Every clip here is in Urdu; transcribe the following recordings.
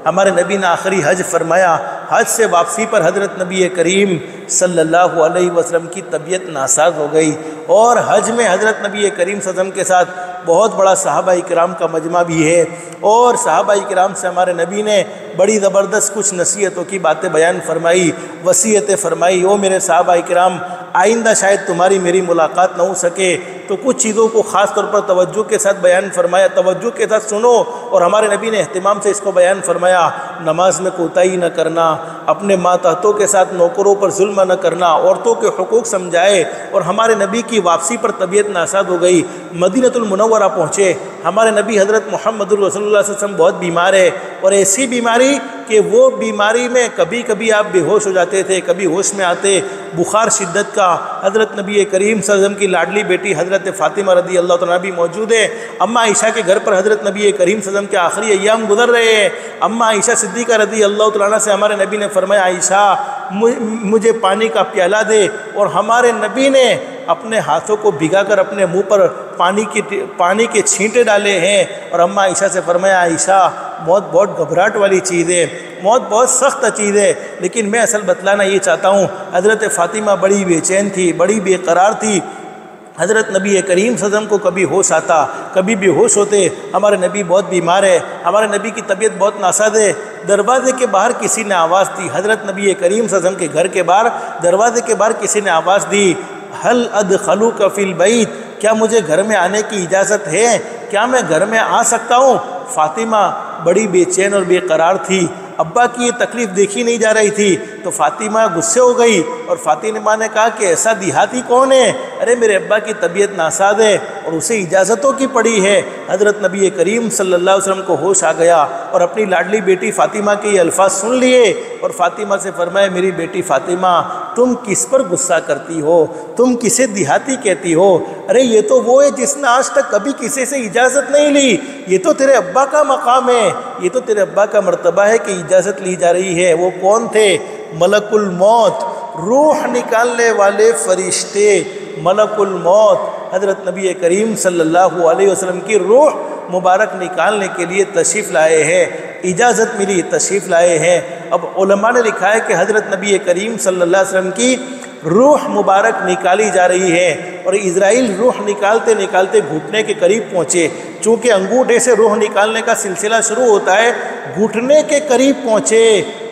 ہمارے نبی نے آخری حج فرمایا، حج سے واپسی پر حضرت نبی کریم صلی اللہ علیہ وسلم کی طبیعت ناساز ہو گئی، اور حج میں حضرت نبی کریم صلی اللہ علیہ وسلم کے ساتھ بہت بڑا صحابہ کرام کا مجمع بھی ہے، اور صحابہ کرام سے ہمارے نبی نے بڑی زبردست کچھ نصیحتوں کی باتیں بیان فرمائی، وصیتیں فرمائی۔ او میرے صحابہ کرام، آئندہ شاید تمہاری میری ملاقات نہ ہو سکے تو کچھ چیزوں کو خاص طور پر توجہ کے ساتھ بیان فرمایا، توجہ کے ساتھ سنو۔ اور ہمارے نبی نے اہتمام سے اس کو بیان فرمایا، نماز میں کوتاہی نہ کرنا، اپنے ماتحتوں کے ساتھ نوکروں پر ظلم نہ کرنا، عورتوں کے حقوق سمجھائے۔ اور ہمارے نبی کی واپسی پر طبیعت ناساز ہو گئی، مدینۃ المنورہ پہنچے۔ ہمارے نبی حضرت محمد رسول اللہ صلی اللہ علیہ وسلم بہت بیمار ہے، اور ایسی بیماری کہ وہ بیماری میں کبھی کبھی آپ بے ہوش ہو جاتے تھے، کبھی ہوش میں آتے، بخار شدت کا۔ حضرت نبی کریم صلی اللہ علیہ وسلم کی لاڈلی بیٹی حضرت فاطمہ رضی اللہ تعالیٰ بھی موجود ہے۔ اماں عائشہ کے گھر پر حضرت نبی کریم صلی اللہ علیہ وسلم کے آخری ایام گزر رہے ہیں۔ اماں عائشہ صدیقہ رضی اللہ تعالیٰ سے ہمارے نبی نے فرمایا، عائشہ مجھے پانی کا پیالہ دے، اور ہمارے نبی نے اپنے ہاتھوں کو بھگا کر اپنے منہ پر پانی کے چھینٹے ڈالے ہیں، اور اماں عائشہ سے فرمایا، عائشہ موت بہت گھبراہٹ والی چیز ہے، موت بہت سخت چیز ہے، لیکن میں اصل بتلانا یہ چاہتا ہوں، حضرت فاطمہ بڑی بے چین تھی، بڑی بے قرار تھی۔ حضرت نبی کریم صلی اللہ علیہ وسلم کو کبھی ہوش آتا، کبھی بے ہوش ہوتے۔ ہمارے نبی بہت بیمار ہے، ہمارے نبی کی طبیعت بہت ناساز ہے۔ دروازے کے باہر کسی نے آواز دی، حضرت نبی کریم صلی اللہ علیہ وسلم کے گھر کے باہر دروازے کے باہر کسی نے آواز دی، هل ادخلوک فی البیت، کیا مجھے گھر میں آنے کی اجازت ہے؟ کیا میں گھر میں آ سکتا ہوں؟ فاطمہ بڑی بے چین اور بے قرار تھی، ابا کی یہ تکلیف دیکھی نہیں جا رہی تھی، تو فاطمہ غصے ہو گئی، اور فاطمہ نے کہا کہ ایسا دیہاتی کون ہے؟ ارے میرے ابا کی طبیعت ناساز ہے، اور اسے اجازتوں کی پڑی ہے۔ حضرت نبی کریم صلی اللہ علیہ وسلم کو ہوش آ گیا، اور اپنی لاڈلی بیٹی فاطمہ کے یہ الفاظ سن لیے، اور فاطمہ سے فرمایا، میری بیٹی فاطمہ، تم کس پر غصہ کرتی ہو؟ تم کسے دیہاتی کہتی ہو؟ ارے یہ تو وہ ہے جس نے آج تک کبھی کسی سے اجازت نہیں لی، یہ تو تیرے ابا کا مقام ہے، یہ تو تیرے ابا کا مرتبہ ہے کہ اجازت لی جا رہی ہے۔ وہ کون تھے؟ ملک الموت، روح نکالنے والے فرشتے، ملک الموت حضرت نبی کریم صلی اللہ علیہ وسلم کی روح مبارک نکالنے کے لیے تشریف لائے ہیں، اجازت ملی تشریف لائے ہیں۔ اب علماء نے لکھا ہے کہ حضرت نبی کریم صلی اللہ علیہ وسلم کی روح مبارک نکالی جا رہی ہے، اور اسرائیل روح نکالتے نکالتے گھٹنے کے قریب پہنچے۔ چونکہ انگوٹھے سے روح نکالنے کا سلسلہ شروع ہوتا ہے، گھٹنے کے قریب پہنچے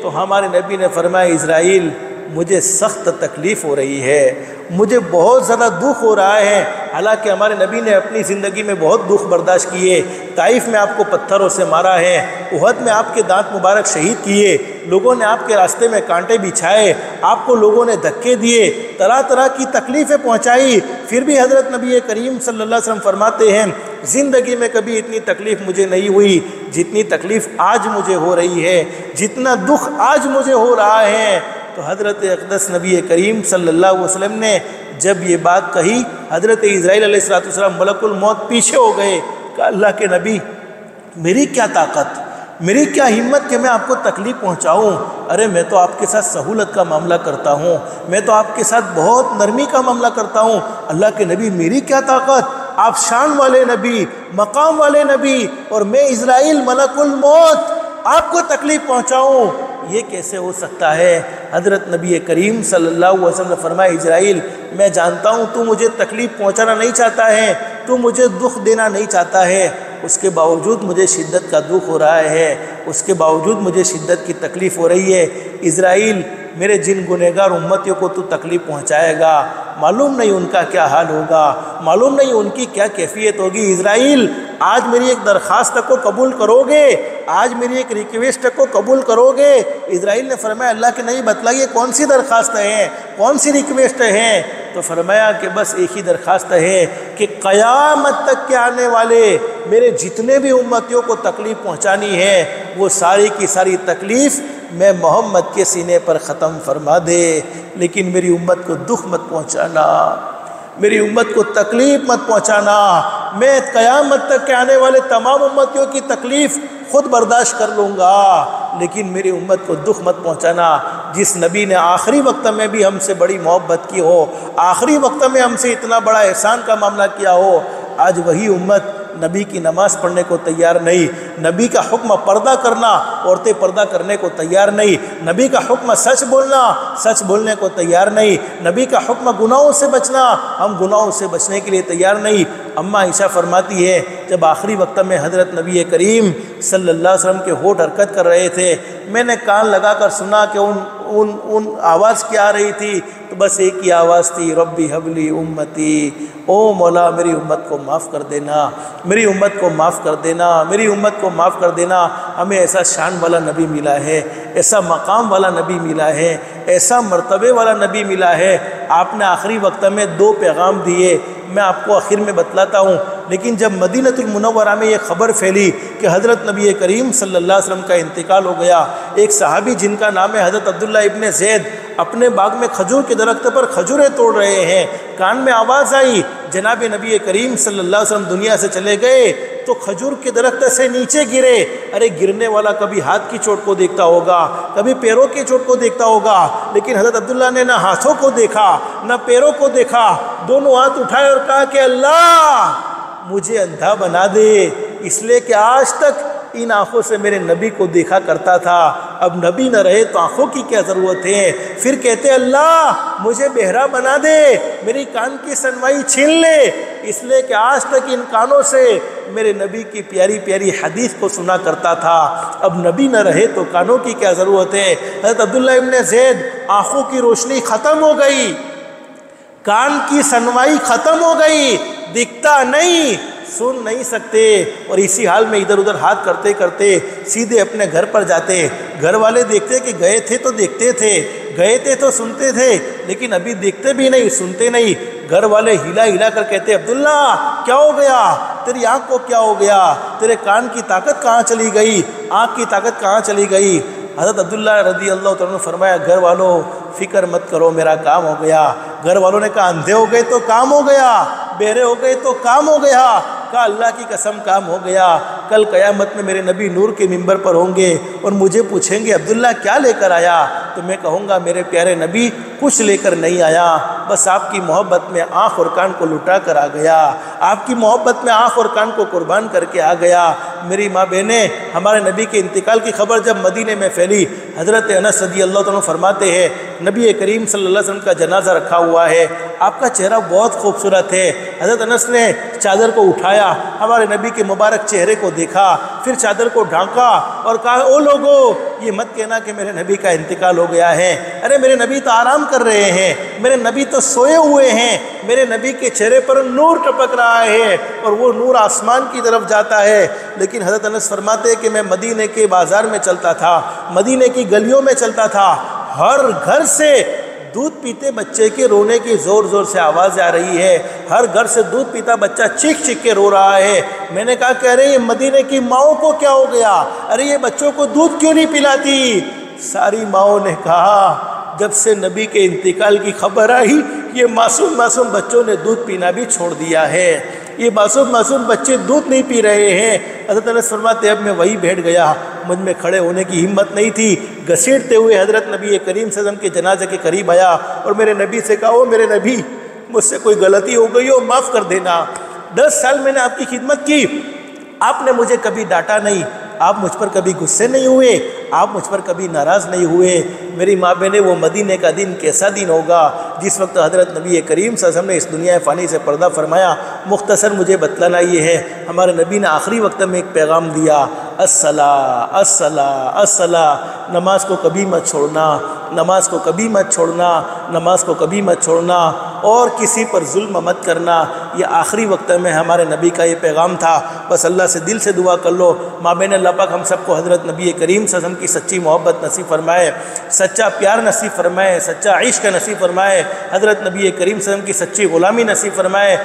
تو ہمارے نبی نے فرمایا، اسرائیل مجھے سخت تکلیف ہو رہی ہے، مجھے بہت زیادہ دکھ ہو رہا ہے۔ حالانکہ ہمارے نبی نے اپنی زندگی میں بہت دکھ برداشت کیے، طائف میں آپ کو پتھروں سے مارا ہے، احد میں آپ کے دانت مبارک شہید کیے، لوگوں نے آپ کے راستے میں کانٹے بچھائے، آپ کو لوگوں نے دھکے دیے، طرح طرح کی تکلیفیں پہنچائی، پھر بھی حضرت نبی کریم صلی اللہ علیہ وسلم فرماتے ہیں، زندگی میں کبھی اتنی تکلیف مجھے نہیں ہوئی جتنی تکلیف آج مجھے ہو رہی ہے، جتنا دکھ آج مجھے ہو رہا ہے۔ تو حضرت اقدس نبی کریم صلی اللہ علیہ وسلم نے جب یہ بات کہی، حضرت اسرائیل علیہ السلام ملک الموت پیچھے ہو گئے، کہ اللہ کے نبی، میری کیا طاقت، میری کیا ہمت کہ میں آپ کو تکلیف پہنچاؤں؟ ارے میں تو آپ کے ساتھ سہولت کا معاملہ کرتا ہوں، میں تو آپ کے ساتھ بہت نرمی کا معاملہ کرتا ہوں، اللہ کے نبی میری کیا طاقت، آپ شان والے نبی، مقام والے نبی، اور میں اسرائیل ملک الموت آپ کو تکلیف پہنچاؤں، یہ کیسے ہو سکتا ہے؟ حضرت نبی کریم صلی اللہ علیہ وسلم نے فرمایا، اسرائیل میں جانتا ہوں تو مجھے تکلیف پہنچانا نہیں چاہتا ہے، تو مجھے دکھ دینا نہیں چاہتا ہے، اس کے باوجود مجھے شدت کا دکھ ہو رہا ہے، اس کے باوجود مجھے شدت کی تکلیف ہو رہی ہے۔ اسرائیل میرے جن گنہگار امتیوں کو تو تکلیف پہنچائے گا، معلوم نہیں ان کا کیا حال ہوگا، معلوم نہیں ان کی کیا کیفیت ہوگی۔ اسرائیل آج میری ایک درخواست کو قبول کرو گے؟ آج میری ایک ریکویسٹ کو قبول کرو گے؟ اسرائیل نے فرمایا، اللہ کے نبی بتلائیے کون سی درخواست ہے، کون سی ریکویسٹ ہے؟ تو فرمایا کہ بس ایک ہی درخواست ہے کہ قیامت تک کے آنے والے میرے جتنے بھی امتیوں کو تکلیف پہنچانی ہے، وہ ساری کی ساری تکلیف میں محمد کے سینے پر ختم فرما دے، لیکن میری امت کو دکھ مت پہنچانا، میری امت کو تکلیف مت پہنچانا۔ میں قیامت تک کے آنے والے تمام امتیوں کی تکلیف خود برداشت کر لوں گا، لیکن میری امت کو دکھ مت پہنچانا۔ جس نبی نے آخری وقت میں بھی ہم سے بڑی محبت کی ہو، آخری وقت میں ہم سے اتنا بڑا احسان کا معاملہ کیا ہو، آج وہی امت نبی کی نماز پڑھنے کو تیار نہیں، نبی کا حکم پردہ کرنا، عورتیں پردہ کرنے کو تیار نہیں، نبی کا حکم سچ بولنا، سچ بولنے کو تیار نہیں، نبی کا حکم گناہوں سے بچنا، ہم گناہوں سے بچنے کے لیے تیار نہیں۔ اماں عائشہ فرماتی ہے جب آخری وقت میں حضرت نبی کریم صلی اللہ علیہ وسلم کے ہونٹ حرکت کر رہے تھے، میں نے کان لگا کر سنا کہ ان آواز کیا آ رہی تھی، تو بس ایک ہی آواز تھی، ربی حبلی امتی، او مولا میری امت کو معاف کر دینا، میری امت کو معاف کر دینا، میری امت کو معاف کر دینا۔ ہمیں ایسا شان والا نبی ملا ہے، ایسا مقام والا نبی ملا ہے، ایسا مرتبے والا نبی ملا ہے۔ آپ نے آخری وقت میں 2 پیغام دیے، میں آپ کو آخر میں بتلاتا ہوں، لیکن جب مدینہ المنورہ میں یہ خبر پھیلی کہ حضرت نبی کریم صلی اللہ علیہ وسلم کا انتقال ہو گیا، ایک صحابی جن کا نام ہے حضرت عبداللہ ابن زید اپنے باغ میں کھجور کے درخت پر کھجوریں توڑ رہے ہیں، کان میں آواز آئی جناب نبی کریم صلی اللہ علیہ وسلم دنیا سے چلے گئے، تو کھجور کے درخت سے نیچے گرے۔ ارے گرنے والا کبھی ہاتھ کی چوٹ کو دیکھتا ہوگا، کبھی پیروں کی چوٹ کو دیکھتا ہوگا، لیکن حضرت عبداللہ نے نہ ہاتھوں کو دیکھا نہ پیروں کو دیکھا، دونوں ہاتھ اٹھائے اور کہا کہ اللہ مجھے اندھا بنا دے، اس لیے کہ آج تک ان آنکھوں سے میرے نبی کو دیکھا کرتا تھا، اب نبی نہ رہے تو آنکھوں کی کیا ضرورت ہے۔ پھر کہتے اللہ مجھے بہرا بنا دے، میری کان کی سنوائی چھین لے، اس لیے کہ آج تک ان کانوں سے میرے نبی کی پیاری پیاری حدیث کو سنا کرتا تھا، اب نبی نہ رہے تو کانوں کی کیا ضرورت ہے۔ حضرت عبداللہ ابن زید آنکھوں کی روشنی ختم ہو گئی، کان کی سنوائی ختم ہو گئی، دکھتا نہیں، سن نہیں سکتے، اور اسی حال میں ادھر ادھر ہاتھ کرتے کرتے سیدھے اپنے گھر پر جاتے۔ گھر والے دیکھتے کہ گئے تھے تو دیکھتے تھے، گئے تھے تو سنتے تھے، لیکن ابھی دیکھتے بھی نہیں سنتے نہیں۔ گھر والے ہلا ہلا کر کہتے عبداللہ کیا ہو گیا، تیری آنکھ کو کیا ہو گیا، تیرے کان کی طاقت کہاں چلی گئی، آنکھ کی طاقت کہاں چلی گئی۔ حضرت عبداللہ رضی اللہ تعالیٰ نے فرمایا گھر والوں فکر مت کرو، میرا کام ہو گیا۔ گھر والوں نے کہا اندھے ہو گئے تو کام ہو گیا، بہرے ہو گئے تو کام ہو گیا۔ کہا اللہ کی قسم کام ہو گیا، کل قیامت میں میرے نبی نور کے منبر پر ہوں گے اور مجھے پوچھیں گے عبداللہ کیا لے کر آیا، تو میں کہوں گا میرے پیارے نبی کچھ لے کر نہیں آیا، بس آپ کی محبت میں آنکھ اور کان کو لٹا کر آ گیا، آپ کی محبت میں آنکھ اور کان کو قربان کر کے آ گیا۔ میری ماں بہنیں، ہمارے نبی کے انتقال کی خبر جب مدینے میں پھیلی، حضرت انس رضی اللہ تعالیٰ فرماتے ہیں نبی کریم صلی اللہ علیہ وسلم کا جنازہ رکھا ہوا ہے، آپ کا چہرہ بہت خوبصورت ہے۔ حضرت انس نے چادر کو اٹھایا، ہمارے نبی کے مبارک چہرے کو دیکھا، پھر چادر کو ڈھانکا اور کہا او لوگو یہ مت کہنا کہ میرے نبی کا انتقال ہو گیا ہے، ارے میرے نبی تو آرام کر رہے ہیں، میرے نبی تو سوئے ہوئے ہیں، میرے نبی کے چہرے پر نور ٹپک رہا ہے اور وہ نور آسمان کی طرف جاتا ہے۔ لیکن حضرت انس فرماتے ہیں کہ میں مدینے کے بازار میں چلتا تھا، مدینے کی گلیوں میں چلتا تھا، ہر گھر سے دودھ پیتے بچے کے رونے کی زور زور سے آواز آ رہی ہے، ہر گھر سے دودھ پیتا بچہ چیخ چیخ کے رو رہا ہے۔ میں نے کہا کہ ارے یہ مدینے کی ماؤں کو کیا ہو گیا، ارے یہ بچوں کو دودھ کیوں نہیں پلاتی؟ ساری ماؤں نے کہا جب سے نبی کے انتقال کی خبر آئی یہ معصوم معصوم بچوں نے دودھ پینا بھی چھوڑ دیا ہے، یہ معصوم معصوم بچے دودھ نہیں پی رہے ہیں۔ حضرت انس فرماتے اب میں وہی بیٹھ گیا، مجھ میں کھڑے ہونے کی ہمت نہیں تھی، گھسیٹتے ہوئے حضرت نبی کریم صلی اللہ علیہ وسلم کے جنازے کے قریب آیا اور میرے نبی سے کہا او میرے نبی مجھ سے کوئی غلطی ہو گئی ہو معاف کر دینا، 10 سال میں نے آپ کی خدمت کی، آپ نے مجھے کبھی ڈانٹا نہیں، آپ مجھ پر کبھی غصے نہیں ہوئے، آپ مجھ پر کبھی ناراض نہیں ہوئے۔ میری ماں بہنیں وہ مدینے کا دن کیسا دن ہوگا جس وقت حضرت نبی کریم صلی اللہ علیہ وسلم نے اس دنیا فانی سے پردہ فرمایا۔ مختصر مجھے بتلانا یہ ہے، ہمارے نبی نے آخری وقت میں ایک پیغام دیا، الصلاۃ الصلاۃ الصلاۃ، نماز کو کبھی مت چھوڑنا، نماز کو کبھی مت چھوڑنا، نماز کو کبھی مت چھوڑنا، اور کسی پر ظلم مت کرنا۔ یہ آخری وقت میں ہمارے نبی کا یہ پیغام تھا۔ بس اللہ سے دل سے دعا کر لو ماں بہن اللہ پاک ہم سب کو حضرت نبی کریم صلی اللہ علیہ وسلم کی سچی محبت نصیب فرمائے، سچا پیار نصیب فرمائے، سچا عشق نصیب فرمائے، حضرت نبی کریم صلی اللہ علیہ وسلم کی سچی غلامی نصیب فرمائے۔